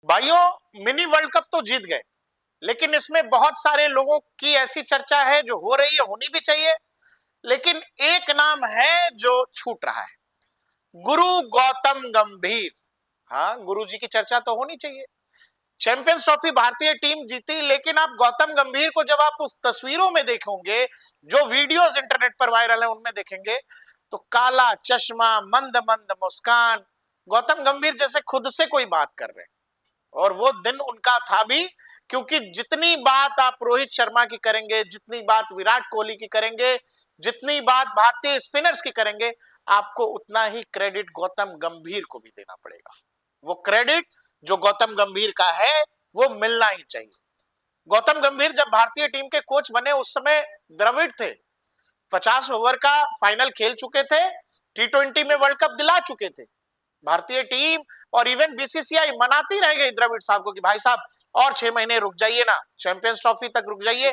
भाइयों mini world cup तो जीत गए, लेकिन इसमें बहुत सारे लोगों की ऐसी चर्चा है जो हो रही है, होनी भी चाहिए, लेकिन एक नाम है जो छूट रहा है, गुरु गौतम गंभीर। हाँ, गुरु जी की चर्चा तो होनी चाहिए। चैंपियंस ट्रॉफी भारतीय टीम जीती, लेकिन आप गौतम गंभीर को जब आप उस तस्वीरों में देखोगे, जो वीडियोस इंटरनेट पर वायरल है उनमें देखेंगे, तो काला चश्मा, मंद मंद मुस्कान, गौतम गंभीर जैसे खुद से कोई बात कर रहे हैं। और वो दिन उनका था भी, क्योंकि जितनी बात आप रोहित शर्मा की करेंगे, जितनी बात विराट कोहली की करेंगे, जितनी बात भारतीय स्पिनर्स की करेंगे, आपको उतना ही क्रेडिट गौतम गंभीर को भी देना पड़ेगा। वो क्रेडिट जो गौतम गंभीर का है वो मिलना ही चाहिए। गौतम गंभीर जब भारतीय टीम के कोच बने उस समय द्रविड़ थे, 50 ओवर का फाइनल खेल चुके थे, T20 में वर्ल्ड कप दिला चुके थे भारतीय टीम, और इवन बीसीसीआई मनाती रह गई द्रविड़ साहब को कि भाई साहब और 6 महीने रुक जाइए ना, चैंपियंस ट्रॉफी तक रुक जाइए।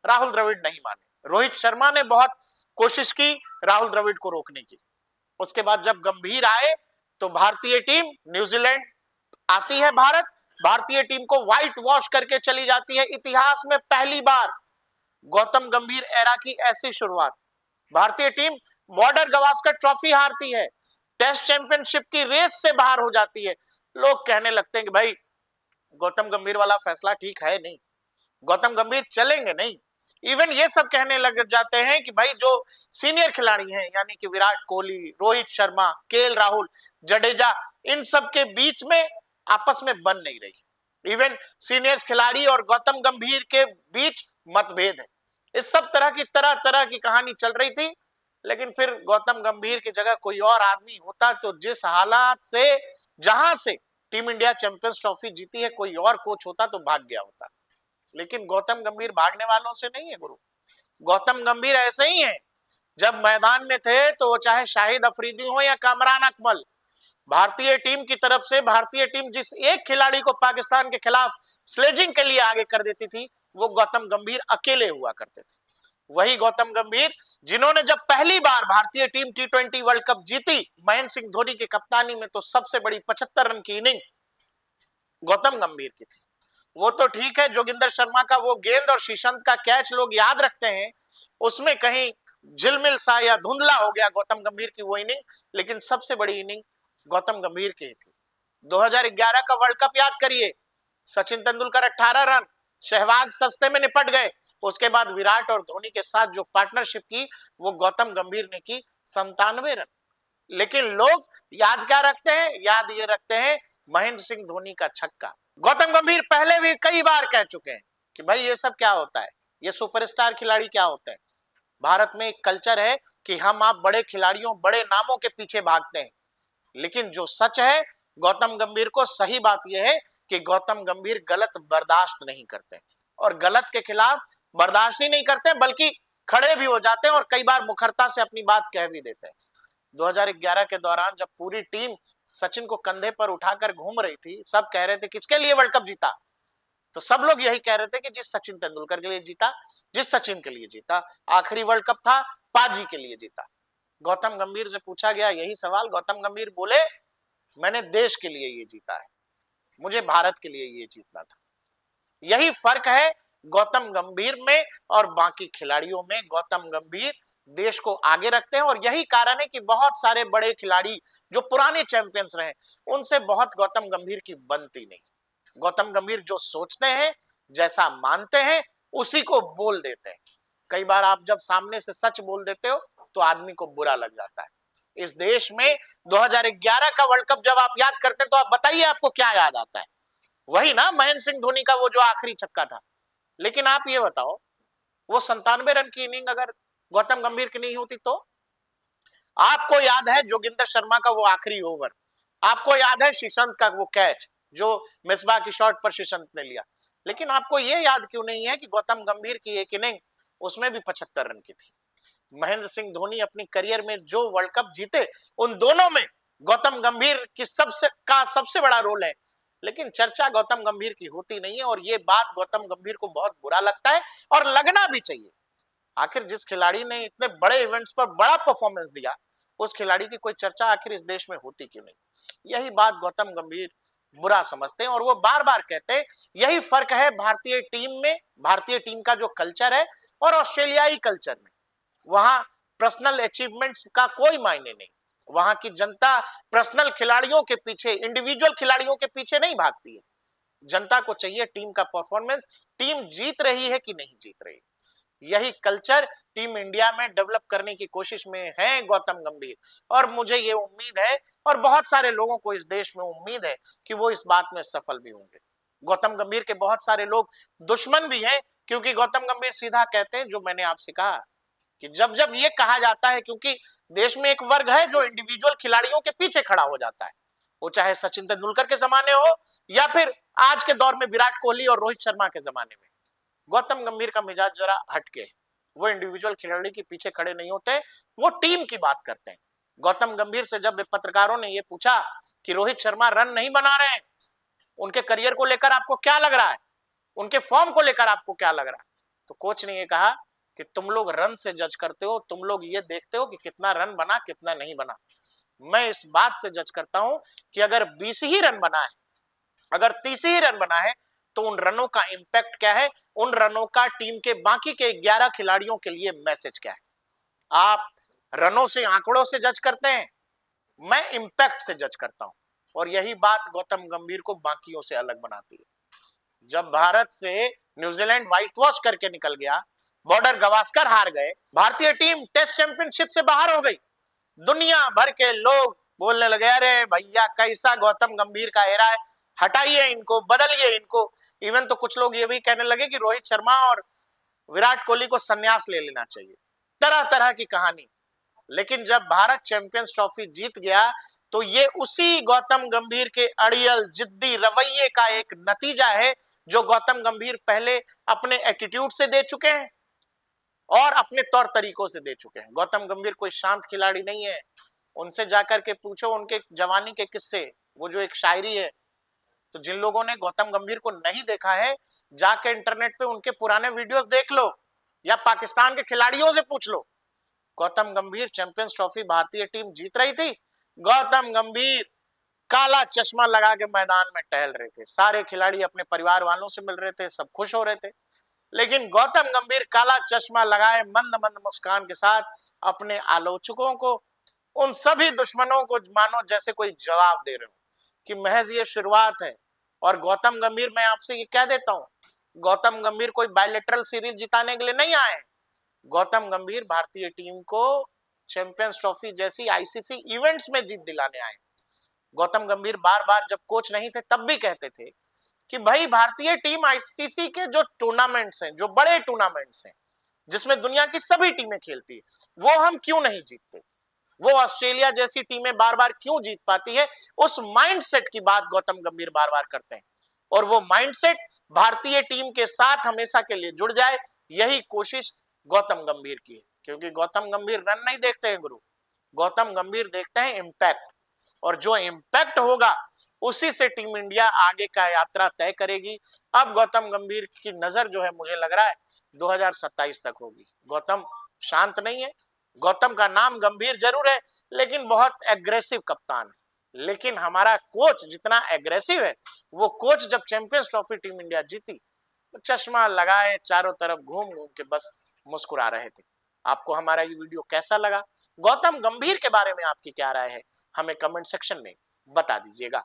राहुल द्रविड़ नहीं माने। रोहित शर्मा ने बहुत कोशिश की राहुल द्रविड़ को रोकने की। उसके बाद जब गंभीर आए तो भारतीय टीम, न्यूजीलैंड आती है भारतीय टीम को व्हाइट वॉश करके चली जाती है। इतिहास में पहली बार गौतम गंभीर एरा की ऐसी शुरुआत। भारतीय टीम बॉर्डर गवास्कर ट्रॉफी हारती है, टेस्ट चैंपियनशिप की रेस से बाहर हो जाती है। लोग कहने लगते हैं कि भाई गौतम गंभीर वाला फैसला ठीक है नहीं, गौतम गंभीर चलेंगे नहीं। इवन ये सब कहने लग जाते हैं कि भाई जो सीनियर खिलाड़ी हैं, यानी कि विराट कोहली, रोहित शर्मा, केएल राहुल, जडेजा, इन सब के बीच में आपस में बन नहीं रही। इवन सीनियर्स खिलाड़ी और गौतम गंभीर के बीच मतभेद है। इस सब तरह की कहानी चल रही थी। लेकिन फिर गौतम गंभीर की जगह कोई और आदमी होता तो जिस हालात से, जहां से टीम इंडिया चैंपियंस ट्रॉफी जीती है, कोई और कोच होता तो भाग गया होता। लेकिन गौतम गंभीर भागने वालों से नहीं है गुरु। गौतम गंभीर ऐसे ही है, जब मैदान में थे तो चाहे शाहिद अफरीदी हो या कामरान अकमल, भारतीय टीम की तरफ से भारतीय टीम जिस एक खिलाड़ी को पाकिस्तान के खिलाफ स्लेजिंग के लिए आगे कर देती थी, वो गौतम गंभीर अकेले हुआ करते थे। वही गौतम गंभीर जिन्होंने जब पहली बार भारतीय टीम T20 वर्ल्ड कप जीती महेंद्र सिंह धोनी की कप्तानी में, तो सबसे बड़ी 75 रन की इनिंग गौतम गंभीर की थी। वो तो ठीक है, जोगिंदर शर्मा का वो गेंद और शीशंत का कैच लोग याद रखते हैं, उसमें कहीं झिलमिल सा या धुंधला हो गया गौतम गंभीर की वो इनिंग, लेकिन सबसे बड़ी इनिंग गौतम गंभीर की थी। 2011 का वर्ल्ड कप याद करिए, सचिन तेंदुलकर 18 रन, सहवाग सस्ते में निपट गए। उसके बाद विराट और धोनी के साथ जो पार्टनरशिप की वो गौतम गंभीर ने की 97 रन। लेकिन लोग याद क्या रखते हैं? याद ये रखते हैं महेंद्र सिंह धोनी का छक्का। गौतम गंभीर पहले भी कई बार कह चुके हैं कि भाई ये सब क्या होता है, ये सुपरस्टार खिलाड़ी क्या होते हैं। भारत में एक कल्चर है कि हम आप बड़े खिलाड़ियों, बड़े नामों के पीछे भागते हैं, लेकिन जो सच है गौतम गंभीर को, सही बात यह है कि गौतम गंभीर गलत बर्दाश्त नहीं करते, और गलत के खिलाफ बर्दाश्त ही नहीं करते बल्कि खड़े भी हो जाते हैं और कई बार मुखरता से अपनी बात कह भी देते हैं। 2011 के दौरान जब पूरी टीम सचिन को कंधे पर उठाकर घूम रही थी, सब कह रहे थे किसके लिए वर्ल्ड कप जीता, तो सब लोग यही कह रहे थे कि जिस सचिन तेंदुलकर के लिए जीता, जिस सचिन के लिए जीता, आखिरी वर्ल्ड कप था, पाजी के लिए जीता। गौतम गंभीर से पूछा गया यही सवाल, गौतम गंभीर बोले मैंने देश के लिए ये जीता है, मुझे भारत के लिए ये जीतना था। यही फर्क है गौतम गंभीर में और बाकी खिलाड़ियों में। गौतम गंभीर देश को आगे रखते हैं, और यही कारण है कि बहुत सारे बड़े खिलाड़ी जो पुराने चैंपियंस रहे, उनसे बहुत गौतम गंभीर की बनती नहीं। गौतम गंभीर जो सोचते हैं, जैसा मानते हैं, उसी को बोल देते हैं। कई बार आप जब सामने से सच बोल देते हो तो आदमी को बुरा लग जाता है। इस देश में 2011 का वर्ल्ड कप जब आप याद करते हैं तो आप बताइए आपको क्या याद आता है? वही ना, महेंद्र सिंह धोनी का वो जो आखिरी छक्का था। लेकिन आप ये बताओ, वो 97 रन की इनिंग अगर गौतम गंभीर की नहीं होती तो? आपको याद है जोगिंदर शर्मा का वो आखिरी ओवर, आपको याद है शीशंत का वो कैच जो मिसबा की शॉट पर शीशंत ने लिया, लेकिन आपको ये याद क्यों नहीं है कि गौतम गंभीर की एक इनिंग, उसमें भी 75 रन की थी। महेंद्र सिंह धोनी अपनी करियर में जो वर्ल्ड कप जीते, उन दोनों में गौतम गंभीर की सबसे बड़ा रोल है, लेकिन चर्चा गौतम गंभीर की होती नहीं है, और ये बात गौतम गंभीर को बहुत बुरा लगता है, और लगना भी चाहिए। आखिर जिस खिलाड़ी ने इतने बड़े इवेंट्स पर बड़ा परफॉर्मेंस दिया, उस खिलाड़ी की कोई चर्चा आखिर इस देश में होती क्यों नहीं? यही बात गौतम गंभीर बुरा समझते हैं और वो बार बार कहते हैं। यही फर्क है भारतीय टीम में, भारतीय टीम का जो कल्चर है और ऑस्ट्रेलियाई कल्चर में। वहां पर्सनल अचीवमेंट्स का कोई मायने नहीं। वहां की जनता पर्सनल खिलाड़ियों के पीछे, इंडिविजुअल खिलाड़ियों के पीछे नहीं भागती है। जनता को चाहिए टीम का परफॉर्मेंस, टीम जीत रही है कि नहीं जीत रही। यही कल्चर टीम इंडिया में डेवलप करने की कोशिश में है गौतम गंभीर, और मुझे ये उम्मीद है और बहुत सारे लोगों को इस देश में उम्मीद है कि वो इस बात में सफल भी होंगे। गौतम गंभीर के बहुत सारे लोग दुश्मन भी हैं, क्योंकि गौतम गंभीर सीधा कहते हैं जो मैंने आपसे कहा कि जब जब ये कहा जाता है, क्योंकि देश में एक वर्ग है जो इंडिविजुअल खिलाड़ियों के पीछे खड़ा हो जाता है, वो चाहे सचिन तेंदुलकर के जमाने हो या फिर आज के दौर में विराट कोहली और रोहित शर्मा के जमाने में। गौतम गंभीर का मिजाज जरा हटके, वो इंडिविजुअल खिलाड़ी के पीछे खड़े नहीं होते, वो टीम की बात करते हैं। गौतम गंभीर से जब पत्रकारों ने ये पूछा कि रोहित शर्मा रन नहीं बना रहे हैं, उनके करियर को लेकर आपको क्या लग रहा है, उनके फॉर्म को लेकर आपको क्या लग रहा है, तो कोच ने ये कहा कि तुम लोग रन से जज करते हो, तुम लोग ये देखते हो कि कितना रन बना कितना नहीं बना। मैं इस बात से जज करता हूं कि अगर 20 ही रन बना है, अगर 30 ही रन बना है, तो उन रनों का इंपैक्ट क्या है, उन रनों का टीम के बाकी के 11 खिलाड़ियों के लिए मैसेज क्या है। आप रनों से, आंकड़ों से जज करते हैं, मैं इंपैक्ट से जज करता हूं, और यही बात गौतम गंभीर को बाकियों से अलग बनाती है। जब भारत से न्यूजीलैंड व्हाइट वॉश करके निकल गया, बॉर्डर गवास्कर हार गए, भारतीय टीम टेस्ट चैंपियनशिप से बाहर हो गई, दुनिया भर के लोग बोलने लगे अरे भैया कैसा गौतम गंभीर का एरा है, हटाइए इनको, बदलिए इनको। इवन तो कुछ लोग ये भी कहने लगे कि रोहित शर्मा और विराट कोहली को संन्यास ले लेना चाहिए। तरह तरह की कहानी। लेकिन जब भारत चैंपियंस ट्रॉफी जीत गया, तो ये उसी गौतम गंभीर के अड़ियल जिद्दी रवैये का एक नतीजा है, जो गौतम गंभीर पहले अपने एटीट्यूड से दे चुके हैं और अपने तौर तरीकों से दे चुके हैं। गौतम गंभीर कोई शांत खिलाड़ी नहीं है। उनसे जाकर के पूछो उनके जवानी के किस्से, वो जो एक शायरी है। तो जिन लोगों ने गौतम गंभीर को नहीं देखा है, जाके इंटरनेट पे उनके पुराने वीडियोस देख लो, या पाकिस्तान के खिलाड़ियों से पूछ लो। गौतम गंभीर चैंपियंस ट्रॉफी भारतीय टीम जीत रही थी, गौतम गंभीर काला चश्मा लगा के मैदान में टहल रहे थे, सारे खिलाड़ी अपने परिवार वालों से मिल रहे थे, सब खुश हो रहे थे। लेकिन गौतम गंभीर काला चश्मा लगाए मंद मंद मुस्कान के साथ अपने आलोचकों को, उन सभी दुश्मनों को मानो जैसे कोई जवाब दे रहे हो कि महज ये शुरुआत है। और गौतम गंभीर, मैं आपसे ये कह देता हूं, गौतम गंभीर कोई बायलैटरल सीरीज जिताने के लिए नहीं आए। गौतम गंभीर भारतीय टीम को चैंपियंस ट्रॉफी जैसी आईसीसी इवेंट्स में जीत दिलाने आए। गौतम गंभीर बार बार जब कोच नहीं थे तब भी कहते थे कि भाई भारतीय टीम आईसीसी के जो टूर्नामेंट्स हैं, जो बड़े टूर्नामेंट्स हैं जिसमें दुनिया की सभी टीमें खेलती है, वो हम क्यों नहीं जीतते, वो ऑस्ट्रेलिया जैसी टीमें बार बार क्यों जीत पाती है। उस माइंडसेट की बात गौतम गंभीर बार बार करते हैं, और वो माइंडसेट भारतीय टीम के साथ हमेशा के लिए जुड़ जाए, यही कोशिश गौतम गंभीर की है। क्योंकि गौतम गंभीर रन नहीं देखते हैं गुरु, गौतम गंभीर देखते हैं इम्पैक्ट, और जो इम्पैक्ट होगा उसी से टीम इंडिया आगे का यात्रा तय करेगी। अब गौतम गंभीर की नजर जो है, मुझे लग रहा है 2027 तक होगी। गौतम शांत नहीं है, गौतम का नाम गंभीर जरूर है, लेकिन बहुत एग्रेसिव कप्तान है। लेकिन हमारा कोच जितना एग्रेसिव है, वो कोच जब चैंपियंस ट्रॉफी टीम इंडिया जीती, चश्मा लगाए चारों तरफ घूम घूम के बस मुस्कुरा रहे थे। आपको हमारा ये वीडियो कैसा लगा, गौतम गंभीर के बारे में आपकी क्या राय है, हमें कमेंट सेक्शन में बता दीजिएगा।